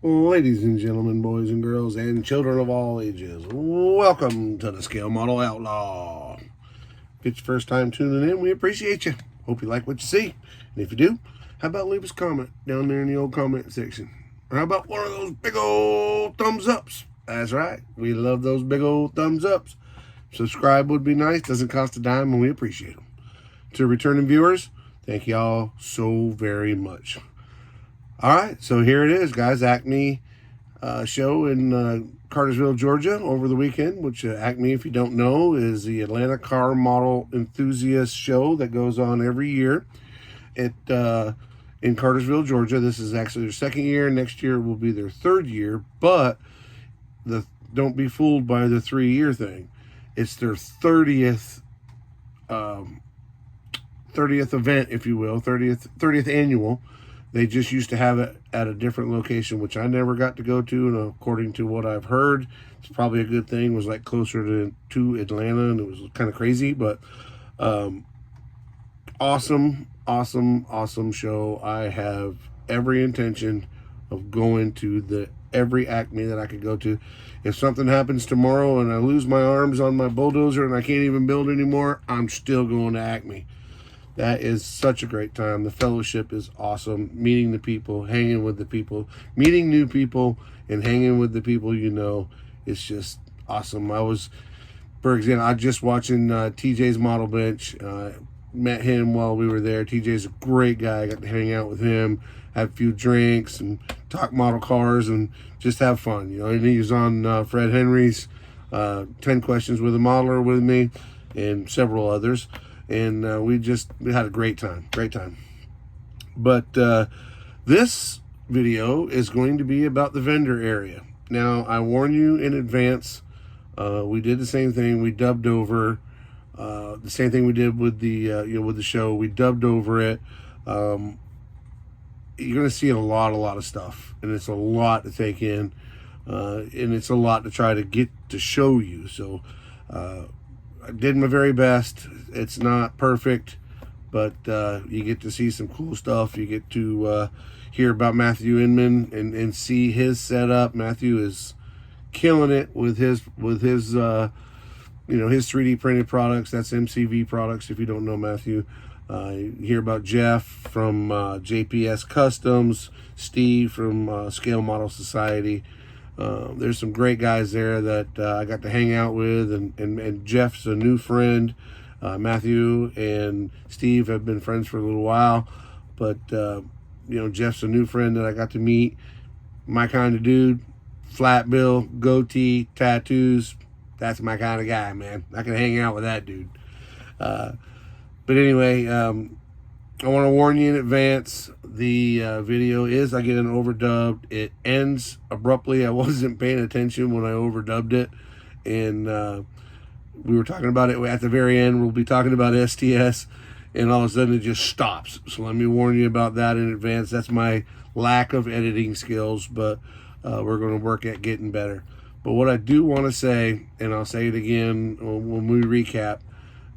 Ladies and gentlemen, boys and girls, and children of all ages, welcome to the Scale Model Outlaw. If it's your first time tuning in, we appreciate you. Hope you like what you see. And if you do, how about leave us a comment down there in the old comment section? Or how about one of those big old thumbs ups? That's right. We love those big old thumbs ups. Subscribe would be nice. Doesn't cost a dime, and we appreciate them. To returning viewers, thank y'all so very much. All right, so here it is, guys. ACME show in Cartersville, Georgia over the weekend, which ACME, if you don't know, is the Atlanta Car Model Enthusiast show that goes on every year in Cartersville, Georgia. This is actually their second year. Next year will be their third year, but don't be fooled by the 3-year thing. It's their 30th event, if you will, 30th annual. They just used to have it at a different location, which I never got to go to. And according to what I've heard, it's probably a good thing. It was like closer to Atlanta, and it was kind of crazy. But awesome show. I have every intention of going to every ACME that I could go to. If something happens tomorrow and I lose my arms on my bulldozer and I can't even build anymore, I'm still going to ACME. That is such a great time. The fellowship is awesome. Meeting the people, hanging with the people, meeting new people, and hanging with the people you know. It's just awesome. For example, I just watching TJ's Model Bench. Met him while we were there. TJ's a great guy. I got to hang out with him, have a few drinks, and talk model cars, and just have fun. You know, and he was on Fred Henry's 10 Questions with a Modeler with me, and several others. And we had a great time. But this video is going to be about the vendor area. Now, I warn you in advance, we did the same thing. We dubbed over the same thing we did with the show. We dubbed over it. You're going to see a lot of stuff, and it's a lot to take in, and it's a lot to try to get to show you. So I did my very best. It's not perfect, but you get to see some cool stuff. You get to hear about Matthew Inman and see his setup. Matthew is killing it with his his 3D printed products. That's MCV products. If you don't know Matthew, you hear about Jeff from JPS Customs, Steve from Scale Model Society. There's some great guys there that I got to hang out with, and Jeff's a new friend. Matthew and Steve have been friends for a little while, but Jeff's a new friend that I got to meet. My kind of dude, flat bill, goatee, tattoos. That's my kind of guy, man. I can hang out with that dude. But anyway, I want to warn you in advance. The video is, I get an overdubbed. It ends abruptly. I wasn't paying attention when I overdubbed it. And we were talking about it at the very end. We'll be talking about STS. And all of a sudden it just stops. So let me warn you about that in advance. That's my lack of editing skills. But we're going to work at getting better. But what I do want to say, and I'll say it again when we recap,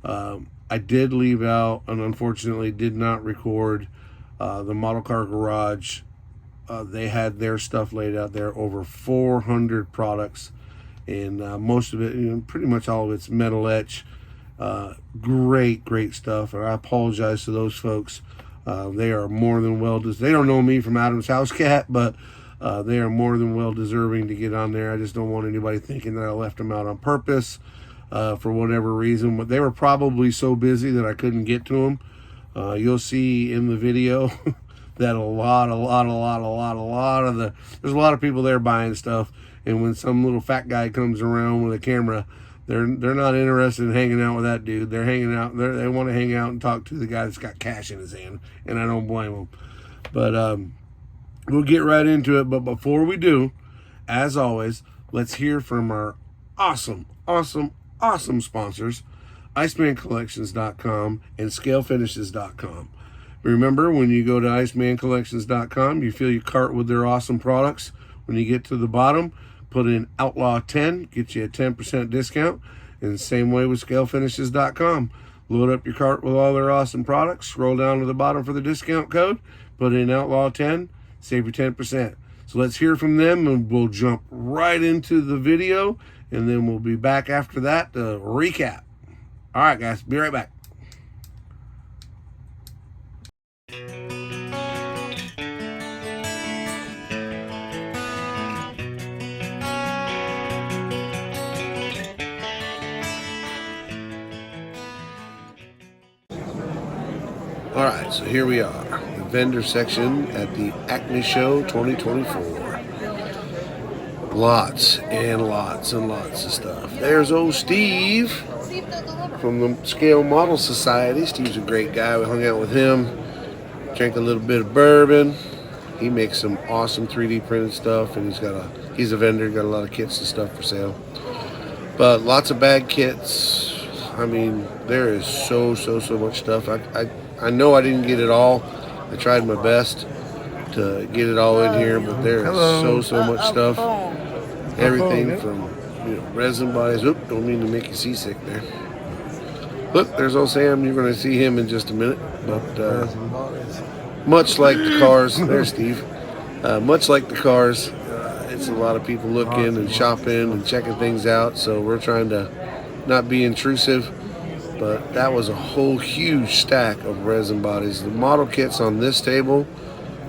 I did leave out and unfortunately did not record the Model Car Garage. They had their stuff laid out there, over 400 products, and most of it, pretty much all of it's metal etch. Great stuff, and I apologize to those folks. They are more than they don't know me from Adam's House Cat, but they are more than well deserving to get on there. I just don't want anybody thinking that I left them out on purpose. For whatever reason, but they were probably so busy that I couldn't get to them. You'll see in the video that there's a lot of people there buying stuff, and when some little fat guy comes around with a camera, they're not interested in hanging out with that dude. They're hanging out. They want to hang out and talk to the guy that's got cash in his hand, and I don't blame them. But we'll get right into it. But before we do, as always, let's hear from our awesome sponsors, IcemanCollections.com and ScaleFinishes.com. Remember, when you go to IcemanCollections.com, you fill your cart with their awesome products. When you get to the bottom, put in Outlaw 10, get you a 10% discount. And the same way with ScaleFinishes.com. Load up your cart with all their awesome products, scroll down to the bottom for the discount code, put in Outlaw 10, save you 10%. So let's hear from them, and we'll jump right into the video, and then we'll be back after that to recap. All right, guys, be right back. All right, so here we are, the vendor section at the ACME Show 2024. Lots and lots and lots of stuff. There's old Steve from the Scale Model Society. Steve's a great guy. We hung out with him, drank a little bit of bourbon. He makes some awesome 3D printed stuff, and he's a vendor, got a lot of kits and stuff for sale. But lots of bag kits. I mean, there is so much stuff. I know I didn't get it all. I tried my best to get it all in here, but there is so much stuff. Everything from resin bodies. Oop, don't mean to make you seasick there. Look, there's old Sam. You're going to see him in just a minute. But much like the cars, there's Steve. Much like the cars, it's a lot of people looking and shopping and checking things out. So we're trying to not be intrusive. But that was a whole huge stack of resin bodies. The model kits on this table,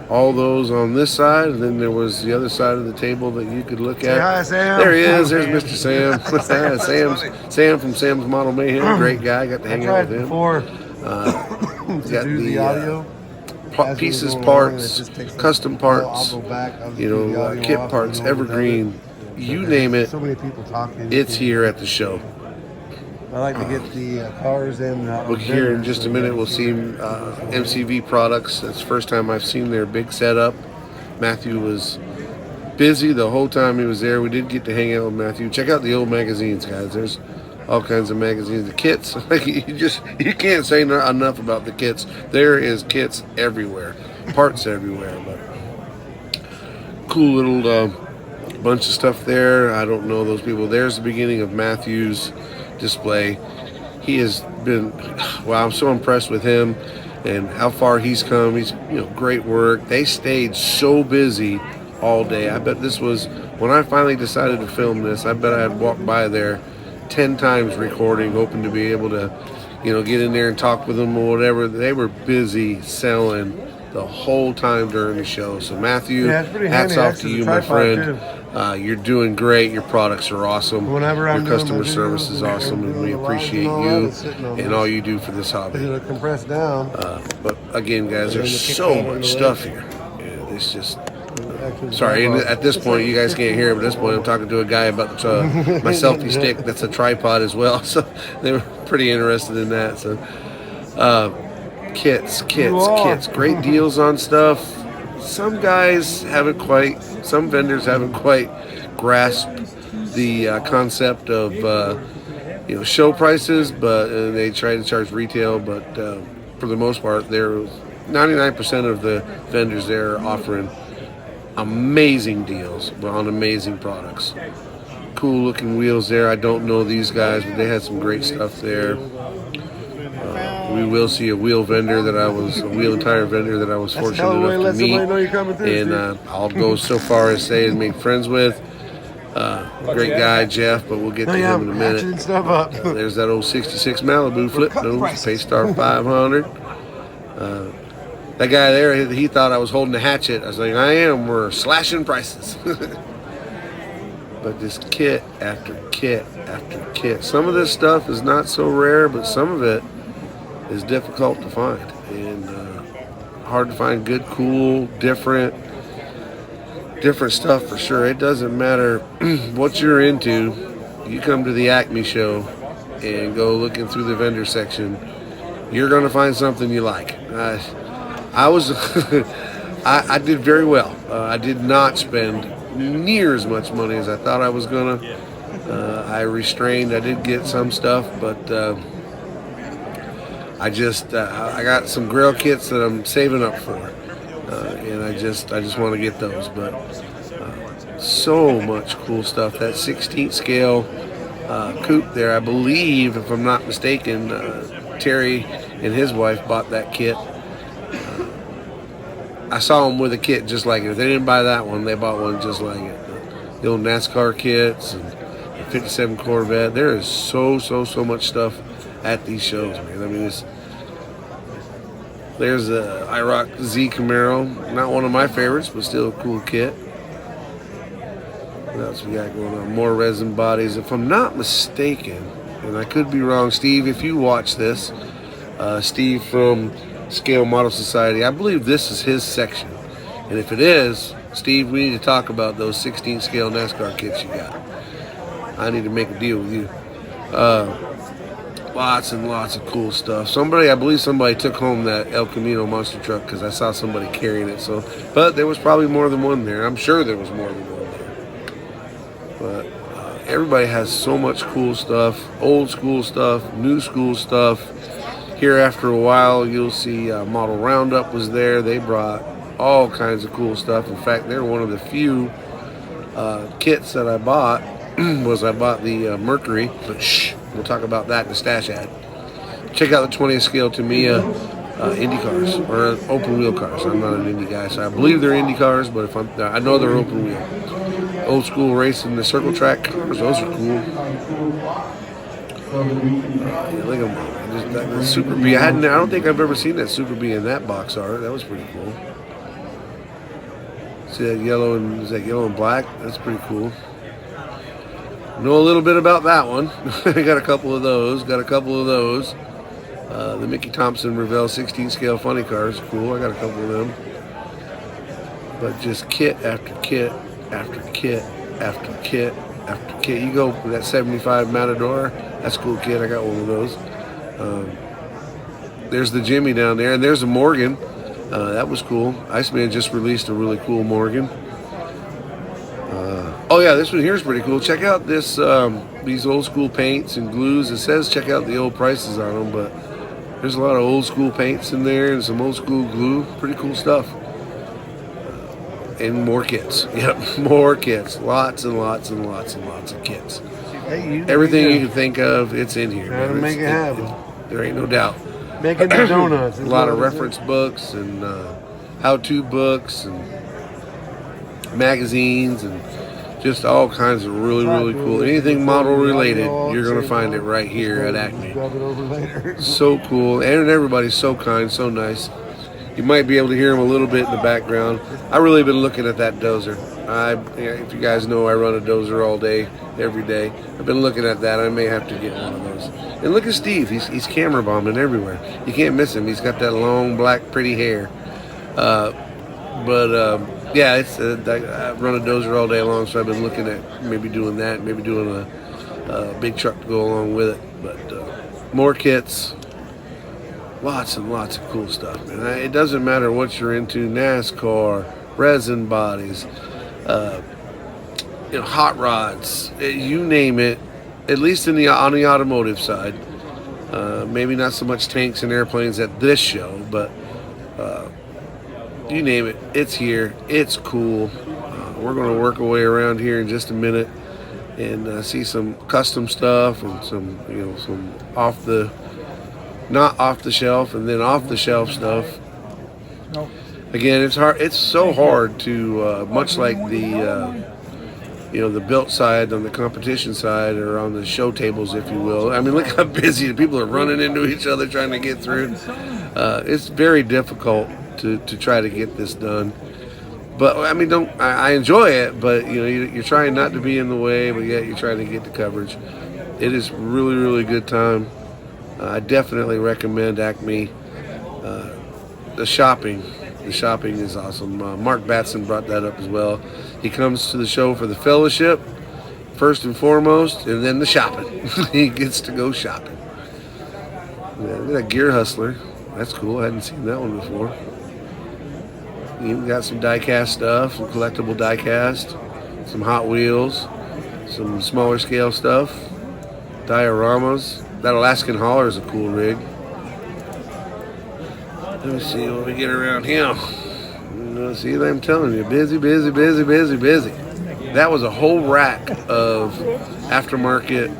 all those on this side, and then there was the other side of the table that you could look at. Hi, Sam. There he is. There's Mr. Sam. Sam from Sam's Model Mayhem. Great guy. Got to hang out with him. Got the audio. Pieces, parts, custom parts, kit parts, evergreen, you name it. So many people talking. It's here at the show. I like to get the cars and. Look here in just a minute. We'll see MCV products. That's the first time I've seen their big setup. Matthew was busy the whole time he was there. We did get to hang out with Matthew. Check out the old magazines, guys. There's all kinds of magazines. The kits, you can't say enough about the kits. There is kits everywhere, parts everywhere. But cool little bunch of stuff there. I don't know those people. There's the beginning of Matthew's display. He has been, wow, I'm so impressed with him and how far he's come. He's great work. They stayed so busy all day. I bet this was, when I finally decided to film this, I bet I had walked by there 10 times recording, hoping to be able to get in there and talk with them or whatever. They were busy selling the whole time during the show. So Matthew, hats off to you, my friend. You're doing great. Your products are awesome. Your customer service is awesome, and we appreciate you and all you do for this hobby. It'll compress down. But again, guys, there's so much stuff here. Yeah, it's just. Sorry, and at this point, you guys can't hear it, but at this point, I'm talking to a guy about my selfie stick that's a tripod as well. So they were pretty interested in that. So kits. Great deals on stuff. Some vendors haven't quite grasped the concept of show prices, but they try to charge retail. But for the most part, 99% of the vendors there are offering amazing deals on amazing products. Cool looking wheels there. I don't know these guys, but they had some great stuff there. We will see a wheel and tire vendor that I was fortunate enough to meet, and I'll go so far as say and make friends with. Great guy, Jeff, but we'll get to him in a minute. There's that old 66 Malibu flip nose, Paystar 500. That guy there, he thought I was holding a hatchet. I was like, I am. We're slashing prices. But just kit after kit after kit. Some of this stuff is not so rare, but some of it is difficult to find. And hard to find good, cool, different stuff for sure. It doesn't matter what you're into. You come to the ACME show and go looking through the vendor section, you're going to find something you like. I did very well. I did not spend near as much money as I thought I was gonna. I restrained. I did get some stuff, but I got some grill kits that I'm saving up for, and I just want to get those. But so much cool stuff. That 16th scale coupe there, I believe, if I'm not mistaken, Terry and his wife bought that kit. I saw them with a kit just like it. If they didn't buy that one, they bought one just like it. The old NASCAR kits and the 57 Corvette. There is so much stuff at these shows, man. I mean, there's a IROC Z Camaro. Not one of my favorites, but still a cool kit. What else we got going on? More resin bodies. If I'm not mistaken, and I could be wrong, Steve, if you watch this, Steve from Scale Model Society, I believe this is his section. And if it is, Steve, we need to talk about those 16 scale NASCAR kits you got. I need to make a deal with you. Lots and lots of cool stuff. I believe somebody took home that El Camino monster truck because I saw somebody carrying it. So, but there was probably more than one there. I'm sure there was more than one there. But everybody has so much cool stuff, old school stuff, new school stuff. Here after a while, you'll see Model Roundup was there. They brought all kinds of cool stuff. In fact, they're one of the few kits that I bought. I bought the Mercury, but we'll talk about that in the stash ad. Check out the 20th scale Tamiya Indy cars, or open wheel cars. I'm not an Indy guy, so I believe they're Indy cars, but I know they're open wheel. Old school racing, the circle track cars, those are cool. Look at them. The Super B. I don't think I've ever seen that Super B in that box art. That was pretty cool. See that yellow and is that yellow and black? That's pretty cool. Know a little bit about that one. I got a couple of those. The Mickey Thompson Revell 16 scale funny cars, cool. I got a couple of them. But just kit after kit after kit after kit after kit. You go with that 75 Matador. That's a cool kit. I got one of those. There's the Jimmy down there, and there's a Morgan. That was cool. Iceman just released a really cool Morgan. Oh yeah, this one here is pretty cool. Check out this these old school paints and glues. It says check out the old prices on them, but there's a lot of old school paints in there and some old school glue. Pretty cool stuff. And more kits. Yep, more kits. Lots and lots and lots and lots of kits. Hey, everything you can think of, it's in here. Gotta make it happen. There ain't no doubt. Making the donuts. A lot of reference books and how-to books and magazines and just all kinds of really cool. Anything model related, you're going to find it right here at ACME. So cool. And everybody's so kind, so nice. You might be able to hear them a little bit in the background. I've really been looking at that dozer. If you guys know, I run a dozer all day, every day. I've been looking at that. I may have to get one of those. And look at Steve. He's camera bombing everywhere. You can't miss him. He's got that long, black, pretty hair. Yeah, I run a dozer all day long, so I've been looking at maybe doing that, maybe doing a big truck to go along with it. But more kits, lots and lots of cool stuff, man. It doesn't matter what you're into, NASCAR, resin bodies, hot rods, you name it, at least on the automotive side. Maybe not so much tanks and airplanes at this show, but you name it, it's here. It's cool. We're going to work our way around here in just a minute and see some custom stuff and some, some not off the shelf and then off the shelf stuff. Again, it's hard. It's so hard to, much like the, the built side on the competition side or on the show tables, if you will. I mean, look how busy the people are running into each other trying to get through. It's very difficult to try to get this done, but I mean, I enjoy it, but you're trying not to be in the way, but yet you're trying to get the coverage. It is really good time. I definitely recommend ACME. The shopping is awesome. Mark Batson brought that up as well. He comes to the show for the fellowship first and foremost, and then the shopping. He gets to go shopping. Yeah, look at that Gear Hustler. That's cool. I hadn't seen that one before. Even got some die-cast stuff, some collectible die-cast, some Hot Wheels, some smaller scale stuff, dioramas. That Alaskan Hauler is a cool rig. Let me see what we get around here. See, I'm telling you, busy. That was a whole rack of aftermarket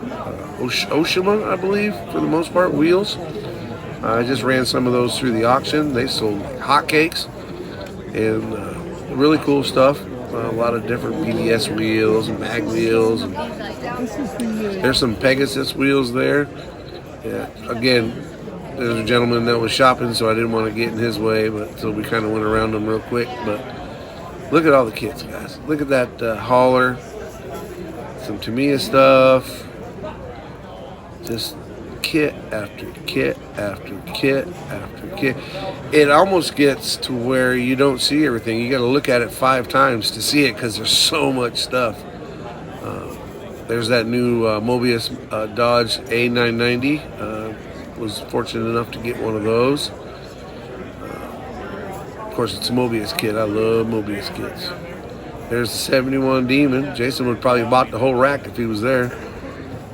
Oshima, I believe, for the most part, wheels. I just ran some of those through the auction. They sold like hotcakes. and really cool stuff. A lot of different PDS wheels and mag wheels. And there's some Pegasus wheels there. Yeah. Again, there's a gentleman that was shopping, so I didn't want to get in his way, but so we kind of went around them real quick. But look at all the kits, guys. Look at that hauler. Some Tamiya stuff. Just kit after kit after kit after kit. It almost gets to where you don't see everything. You got to look at it 5 times to see it because there's so much stuff. There's that new Mobius Dodge A990. Was fortunate enough to get one of those. Of course, it's a Mobius kit. I love Mobius kits. There's the 71 Demon. Jason would probably bought the whole rack if he was there.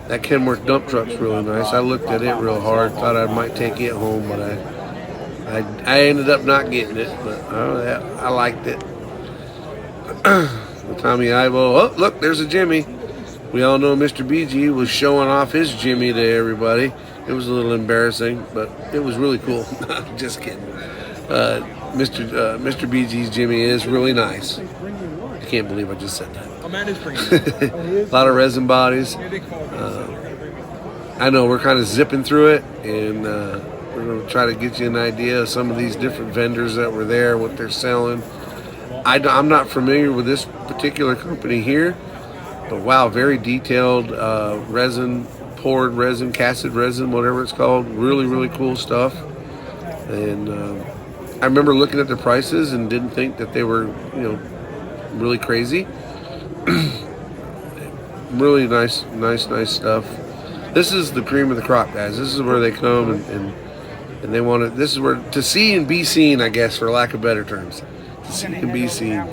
That Kenworth dump truck's really nice. I looked at it real hard. Thought I might take it home, but I ended up not getting it. But I liked it. The Tommy Ivo. Oh, look, there's a Jimmy. We all know Mr. BG was showing off his Jimmy to everybody. It was a little embarrassing, but it was really cool. Just kidding. Mr. BG's Jimmy is really nice. I can't believe I just said that. A lot of resin bodies. I know we're kind of zipping through it, and we're going to try to get you an idea of some of these different vendors that were there, what they're selling. I'm not familiar with this particular company here, but wow, very detailed resin, poured resin, casted resin, whatever it's called. Really, really cool stuff. And I remember looking at the prices and didn't think that they were, really crazy. Really nice stuff. This is the cream of the crop, guys. This is where they come and they want to. This is where to see and be seen, I guess, for lack of better terms. To see and be seen.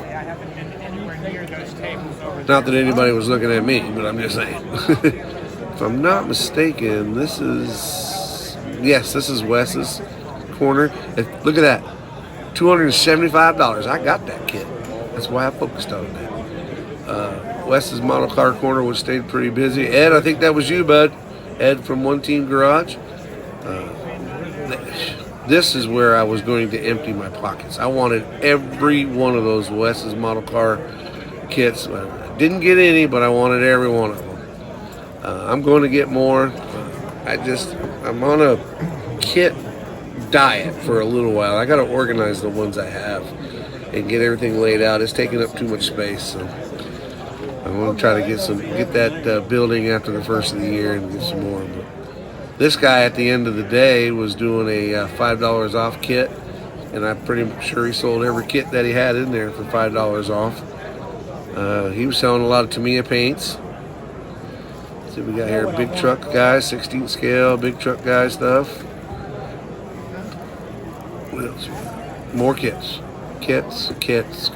Not that anybody was looking at me, but I'm just saying. If I'm not mistaken, this is Wes's corner. Look at that, $275. I got that kit. That's why I focused on that. Wes's model car corner was stayed pretty busy. Ed, I think that was you, bud. Ed from One Team Garage. This is where I was going to empty my pockets. I wanted every one of those Wes's model car kits. I didn't get any, but I wanted every one of them. I'm going to get more. I'm on a kit diet for a little while. I got to organize the ones I have and get everything laid out. It's taking up too much space, so I want to try to get that building after the first of the year and get some more. But this guy at the end of the day was doing a $5 off kit, and I'm pretty sure he sold every kit that he had in there for $5 off. He was selling a lot of Tamiya paints. See what we got here, big truck guys, 16th scale, big truck guy stuff. What else? More kits. Kits and kits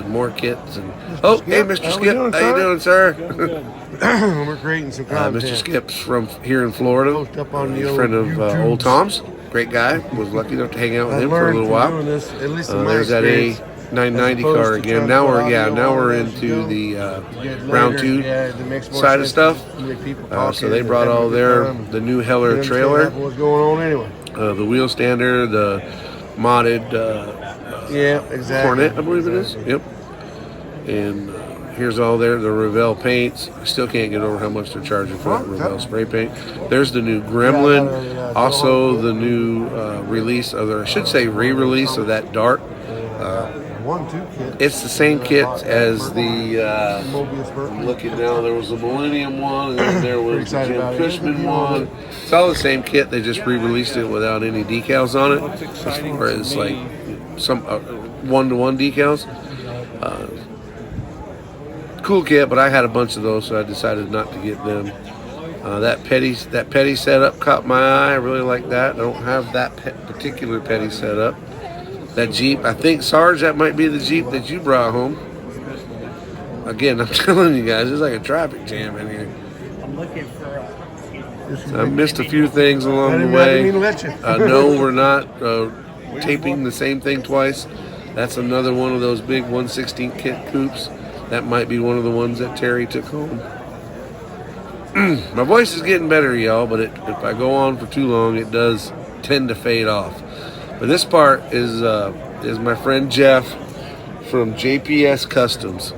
and more kits. And oh, hey, Mr. Skip, how you doing, sir? We're creating some content. Mr. Skip's from here in Florida. He's a friend of Old Tom's. Great guy. Was lucky enough to hang out with him for a little while. There's that A990 car again. Now we're into the round 2 side of stuff. So they brought all the new Heller trailer. What's going on anyway? The wheel stander, the modded Cornet, I believe it is. Yep. And here's all the Revell paints. I still can't get over how much they're charging for that Revell spray paint. There's the new Gremlin. Also the new release, or I should say re-release of that Dart. It's the same kit as the, I'm looking now, there was the Millennium one, and there was the Jim Cushman one. It's all the same kit, they just re-released it without any decals on it, as far as like some one-to-one decals. Cool kit, but I had a bunch of those, so I decided not to get them. That petty setup caught my eye. I really like that. I don't have that particular petty setup. That Jeep, I think, Sarge, that might be the Jeep that you brought home. Again, I'm telling you guys, it's like a traffic jam in here. I'm looking for I missed a few things along the way. No, we're not taping the same thing twice. That's another one of those big 1/16 kit coupes. That might be one of the ones that Terry took home. My voice is getting better, y'all, but if I go on for too long, it does tend to fade off. But this part is my friend Jeff from JPS Customs.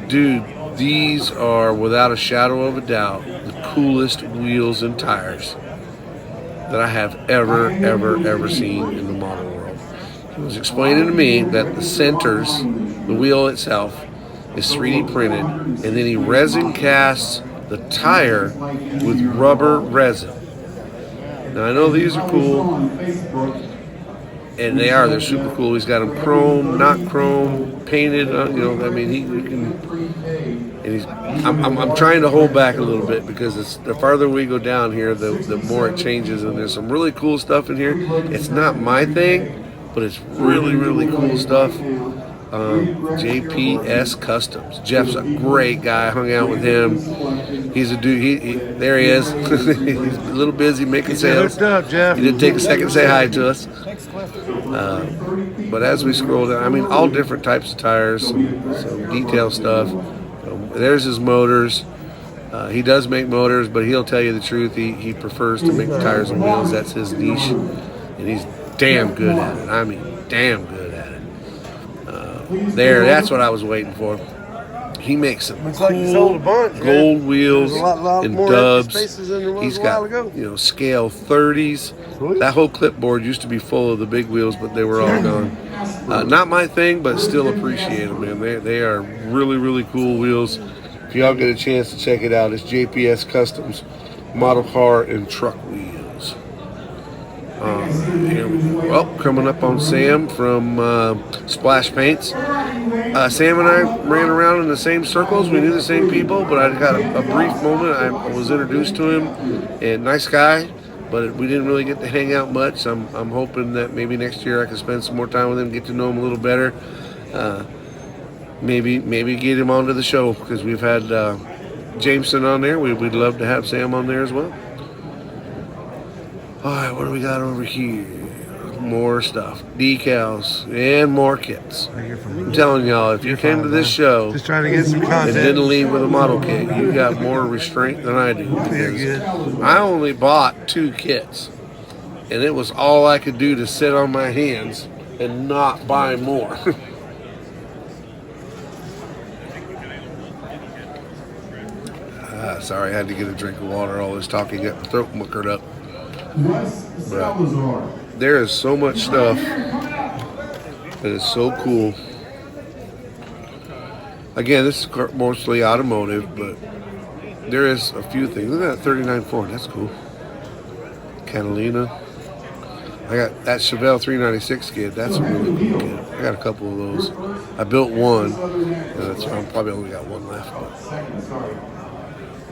Dude, these are without a shadow of a doubt the coolest wheels and tires that I have ever seen in the model world. He was explaining to me that the centers, the wheel itself, is 3D printed, and then he resin casts the tire with rubber resin. Now I know these are cool, and they're super cool. He's got them chrome, not chrome, painted. I mean, he can. And I'm trying to hold back a little bit because the farther we go down here, the more it changes. And there's some really cool stuff in here. It's not my thing, but it's really cool stuff. JPS Customs. Jeff's a great guy. I hung out with him. He's a dude. There he is. He's a little busy making sales. Hooked up, Jeff. He did take a second to say hi to us. But as we scroll down, I mean, all different types of tires, some detail stuff. There's his motors. He does make motors, but he'll tell you the truth. He prefers to make tires and wheels. That's his niche, and he's damn good at it. I mean, damn good at it. That's what I was waiting for. He makes some cool gold wheels and dubs. He's got scale 30s. That whole clipboard used to be full of the big wheels, but they were all gone. Not my thing, but still appreciate them, man. They are really cool wheels. If y'all get a chance to check it out, it's JPS Customs model car and truck wheels. Here we go. Well, coming up on Sam from Splash Paints. Sam and I ran around in the same circles. We knew the same people, but I got a brief moment. I was introduced to him, and nice guy, but we didn't really get to hang out much. I'm hoping that maybe next year I can spend some more time with him, get to know him a little better. Maybe get him onto the show, because we've had Jameson on there. We'd love to have Sam on there as well. All right, what do we got over here? More stuff, decals, and more kits. I'm telling y'all, if you came to this show just trying to get some content and didn't leave with a model kit, you got more restraint than I do. I only bought 2 kits, and it was all I could do to sit on my hands and not buy more. Sorry, I had to get a drink of water. All this talking got my throat muckered up. But there is so much stuff that is so cool. Again, this is mostly automotive, but there is a few things. Look at that 39 Ford. That's cool. Catalina. I got that Chevelle 396 kit. That's a really cool kit. I got a couple of those. I built one. I probably only got one left. But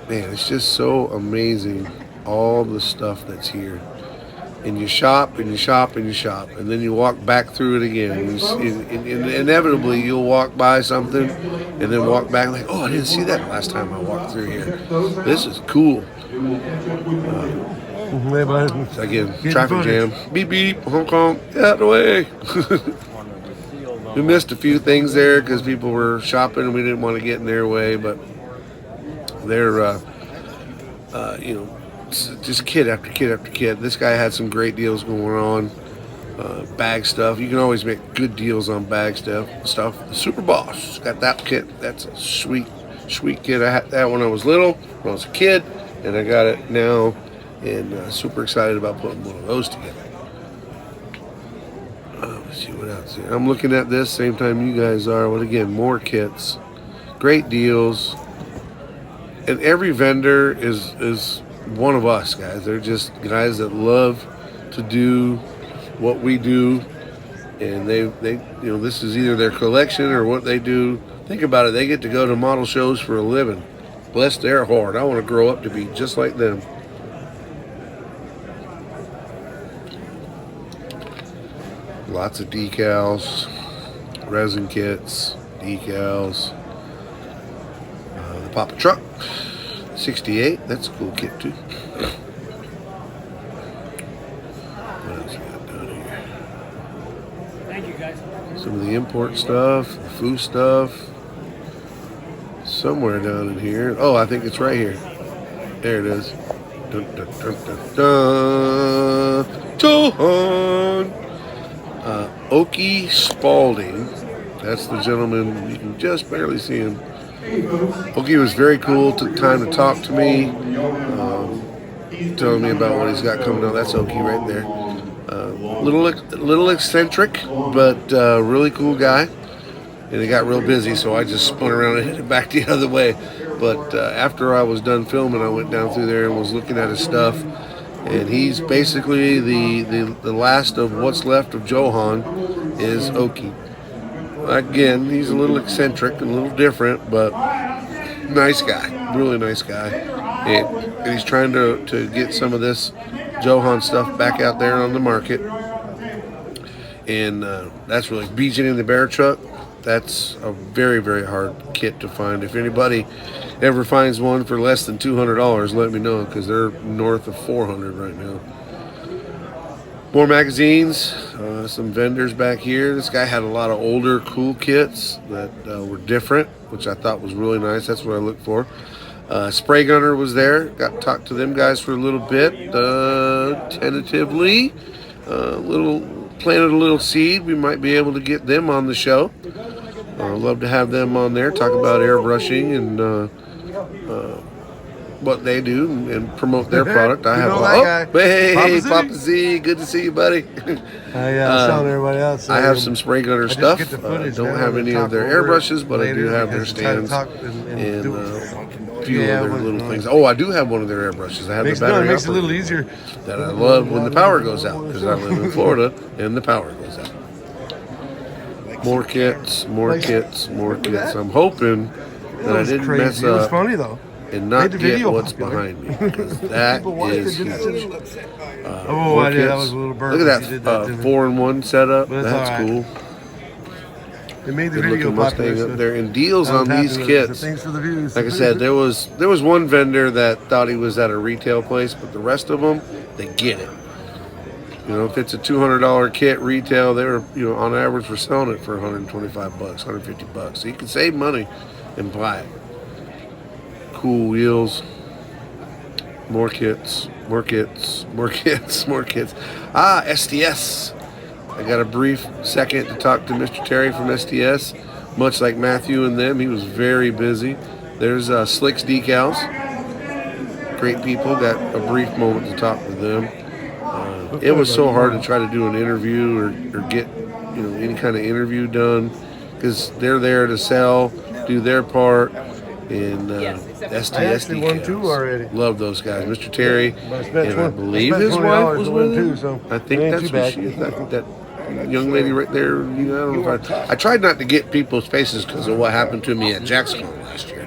man, it's just so amazing, all the stuff that's here. And you shop and you shop and you shop, and then you walk back through it again. Inevitably, you'll walk by something and then walk back like, oh, I didn't see that last time I walked through here. This is cool. Again, traffic jam. Beep, beep, honk, honk, get out of the way. We missed a few things there because people were shopping and we didn't want to get in their way, but they're, just kid after kid after kid. This guy had some great deals going on. Bag stuff. You can always make good deals on bag stuff. The Super Boss got that kit. That's a sweet kit. I had that when I was little, when I was a kid, and I got it now, and super excited about putting one of those together. Let's see what else here. I'm looking at this same time you guys are. But again, more kits, great deals, and every vendor is one of us, guys. They're just guys that love to do what we do, and they this is either their collection or what they do. Think about it. They get to go to model shows for a living. Bless their heart. I want to grow up to be just like them. Lots of decals, resin kits, decals. The Papa Truck 68, that's a cool kit too. What else we got down here? Thank you, guys. Some of the import stuff, the food stuff. Somewhere down in here. Oh, I think it's right here. There it is. Dun, dun, dun, dun, dun. Johan. Okie Spalding. That's the gentleman. You can just barely see him. Okie was very cool. Took time to talk to me, telling me about what he's got coming up. That's Okie right there. Little eccentric, but really cool guy. And it got real busy, so I just spun around and headed back the other way. But after I was done filming, I went down through there and was looking at his stuff. And he's basically the last of what's left of Johan is Okie. Again, he's a little eccentric and a little different, but nice guy, really nice guy. And he's trying to get some of this Johan stuff back out there on the market. And that's really Beijing in the Bear Truck. That's a very, very hard kit to find. If anybody ever finds one for less than $200, let me know, because they're north of $400 right now. More magazines, some vendors back here. This guy had a lot of older cool kits that were different, which I thought was really nice. That's what I looked for. Spray gunner was there. Got to talk to them guys for a little bit, tentatively. Planted a little seed. We might be able to get them on the show. Love to have them on there, talk about airbrushing and what they do and promote their product. I have hey, Papa Z, good to see you, buddy. I'm telling everybody else. I have some spray gunner stuff. Don't have any of their airbrushes, but I do have their stands and a few other little things. Oh, I do have one of their airbrushes. I have the battery. It makes it a little easier. That I love when the power goes out, because I live in Florida and the power goes out. More kits, more kits, more kits. I'm hoping that I didn't mess up. It was funny though. And not get what's behind me, because that is huge. I did. That was a little bird. Look at that 4-in-1 setup. That's cool. It made the video Mustang up there, and deals on these kits. Thanks for the views. Like I said, there was one vendor that thought he was at a retail place, but the rest of them, they get it. You know, if it's a $200 kit retail, they were, on average, we're selling it for $125, $150. So you can save money and buy it. Cool wheels. More kits. More kits. More kits. More kits. STS. I got a brief second to talk to Mr. Terry from STS. Much like Matthew and them, he was very busy. There's Slicks Decals. Great people. Got a brief moment to talk with them. It was so hard to try to do an interview or get any kind of interview done, because they're there to sell, do their part. And STS decals. Love those guys. Mr. Terry, and I believe his wife was with him. I think that's what she is. That young lady right there. I don't know if I tried not to get people's faces because of what happened to me at JaxCon last year.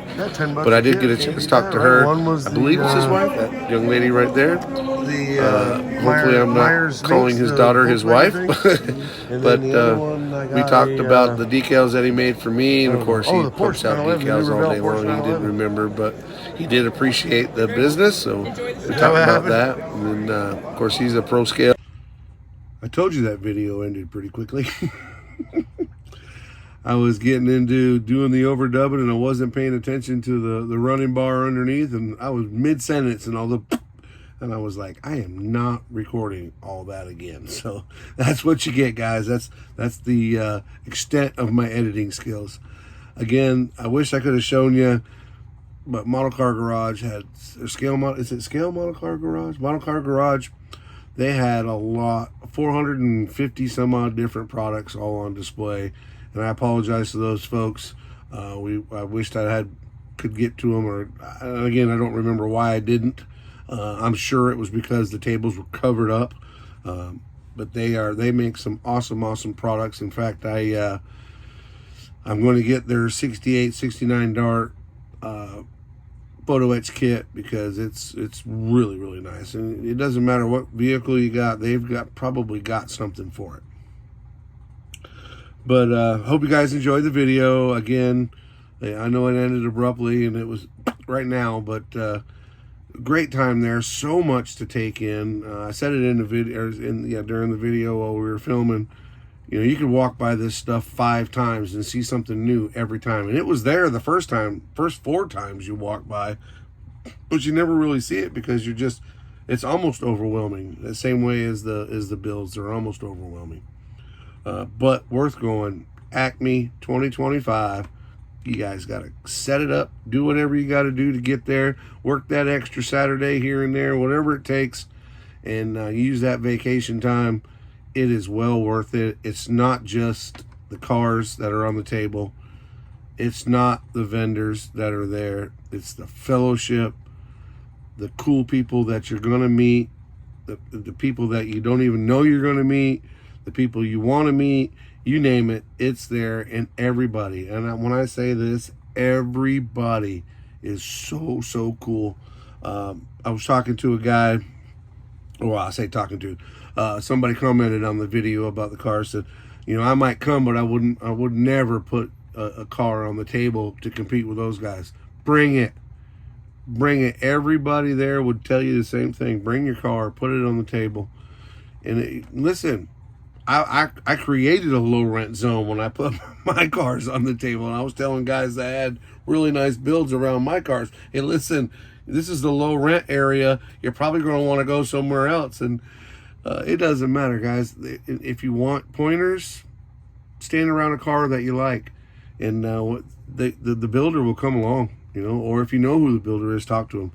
But I did get a chance to talk to her. I believe it's his wife, that young lady right there. Hopefully I'm not calling his daughter his wife. But we talked about the decals that he made for me. And of course, he pumps out decals all day long. He didn't remember, but he did appreciate the business. So we talked about that. And then, of course, he's a pro scale. I told you that video ended pretty quickly. I was getting into doing the overdubbing and I wasn't paying attention to the running bar underneath, and I was mid-sentence and and I was like, I am not recording all that again. So that's what you get, guys. That's the extent of my editing skills. Again, I wish I could have shown you, but Model Car Garage had Scale Model Car Garage? Model Car Garage, they had a lot, 450 some odd different products all on display. And I apologize to those folks. I wished I could get to them, or again, I don't remember why I didn't. I'm sure it was because the tables were covered up. But they make some awesome products. In fact, I'm going to get their 68, 69 Dart photo etch kit, because it's really nice. And it doesn't matter what vehicle you got, they've probably got something for it. But hope you guys enjoyed the video. Again, I know it ended abruptly and it was right now, but great time there. So much to take in. I said it in the video, during the video while we were filming. You could walk by this stuff 5 times and see something new every time. And it was there the first 4 times you walk by, but you never really see it because you're just It's almost overwhelming. The same way as the builds, they're almost overwhelming. But worth going. ACME 2025. You guys got to set it up, do whatever you got to do to get there, work that extra Saturday here and there, whatever it takes, and use that vacation time. It is well worth it. It's not just the cars that are on the table. It's not the vendors that are there. It's the fellowship, the cool people that you're going to meet, the people that you don't even know you're going to meet, the people you want to meet, you name it, it's there, and everybody. And when I say this, everybody is so, so cool. I was talking to a guy, well, I say talking to, somebody commented on the video about the car, said, you know, I might come, but I would never put a car on the table to compete with those guys. Bring it. Bring it. Everybody there would tell you the same thing. Bring your car, put it on the table. And listen, I created a low rent zone when I put my cars on the table, and I was telling guys that had really nice builds around my cars, hey, listen, this is the low rent area. You're probably going to want to go somewhere else. And it doesn't matter, guys. If you want pointers, stand around a car that you like, and the builder will come along, you know, or if you know who the builder is, talk to him.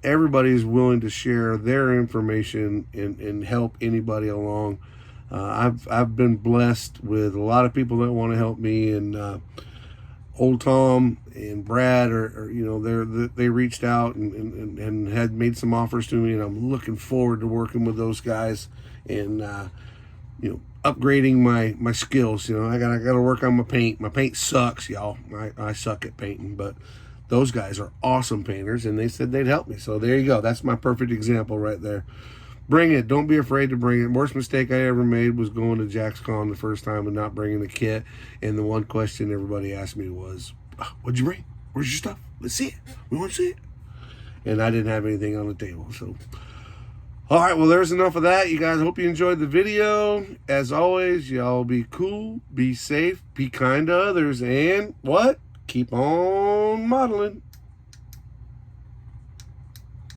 Everybody is willing to share their information and help anybody along. I've been blessed with a lot of people that want to help me, and Old Tom and Brad are you know, they reached out and had made some offers to me, and I'm looking forward to working with those guys and you know, upgrading my skills. You know, I gotta work on my paint. My paint sucks, y'all. I suck at painting, but those guys are awesome painters, and they said they'd help me. So there you go. That's my perfect example right there. Bring it. Don't be afraid to bring it. Worst mistake I ever made was going to Jack's Con the first time and not bringing the kit. And the one question everybody asked me was, what'd you bring? Where's your stuff? Let's see it. We want to see it. And I didn't have anything on the table. So, all right. Well, there's enough of that. You guys, hope you enjoyed the video. As always, y'all be cool, be safe, be kind to others, and what? Keep on modeling.